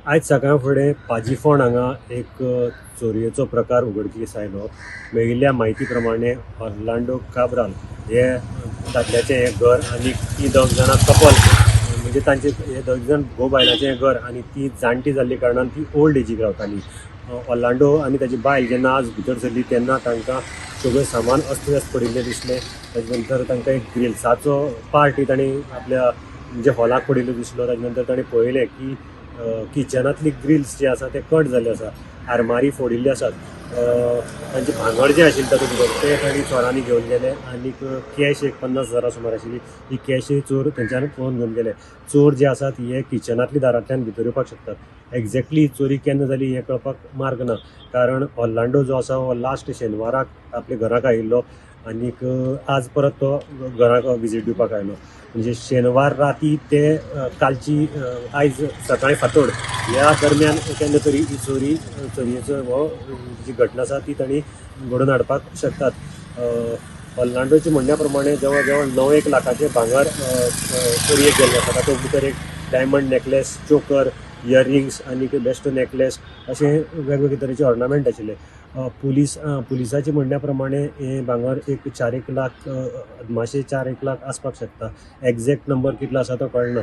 आज सकाळ फुडें पाजीफोंड हांगा एक चोरयेचो प्रकार उघडकीस आयलो। मेळिल्ल्या म्हायती प्रमाणे ऑर्लांडो काब्राल हे दादल्याचें हें घर आनी ती दोग जाणां कपल, म्हणजे तांचे हे दोग जाण घोव बायलांचें हें घर आनी ती जाणटी जाल्ली कारणान ती ओल्ड एजीक रावताली। ऑर्लांडो आनी ताची बायल जेन्ना आज भितर सरली तेन्ना तांकां सगळें सामान अस्तव्यस्त पडिल्लें दिसलें। ताजे नंतर तांकां एक ग्रिल्साचो पार्ट तांणी आपल्या म्हणजे हॉलाक पडिल्लो दिसलो। ताजे नंतर तांणी पळयलें की किचनांतली ग्रिल्स जे आसा ते कट जाल्ले आसा, आरमारी फोडिल्ली आसात। तांचे भांगर जे आशिल्लें तातूंत भितर ते तांणी चोरांनी घेवन गेले आनीक कॅश एक 50,000 सुमार आशिल्ली ही कॅशय चोर तेंच्यान पळोवन घेवन गेले। चोर जे आसात हे किचनांतली दारांतल्यान भितर येवपाक शकतात। एक्झॅक्टली चोरी केन्ना जाली हें कळपाक मार्ग ना, कारण ऑर्लांडो जो आसा हो लास्ट शेनवाराक आपल्या घराक आयिल्लो आनीक आज परत तो घराक विजीट दिवपाक आयलो। म्हणजे शेनवार राती ते कालची आयज सकाळी फांतोड ह्या दरम्यान केन्ना तरी ही चोरयेचो हो जी घटना आसा ती तांणी घडोवन हाडपाक शकतात। ऑर्लांडोच्या म्हणण्या प्रमाणे जवळ जवळ 9 लाखाचे भांगर चोरयेक गेल्ले आसा। तातूंत भितर एक डायमंड नेकलेस, चोकर, इयरिंग्स आनी बेस्ट नेकलेस अशें वेगवेगळे तरेचे ऑर्नामेंट आशिल्ले। पुलिसाच्या म्हणण्या प्रमाणे हे भांगर एक 4-1 लाख अदमाशे 4-1 लाख आसपाक शकता। एक्झॅक्ट नंबर कितलो आसा तो कळना।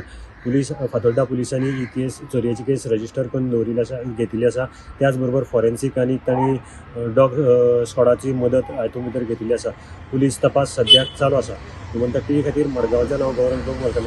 फातोर्डा पुलिसांनी ही केस चोरयेची केस रजिस्टर करून घेतिल्ली आसा। त्याच बरोबर फॉरेन्सीक आनी तांणी डॉग स्क्वॉडाची मदत हातूंत भितर घेतिल्ली आसा। पुलीस तपास सद्याक चालू आसा। म्हणटा टी खातीर मडगांवच्यान हांव गौरव वेळकर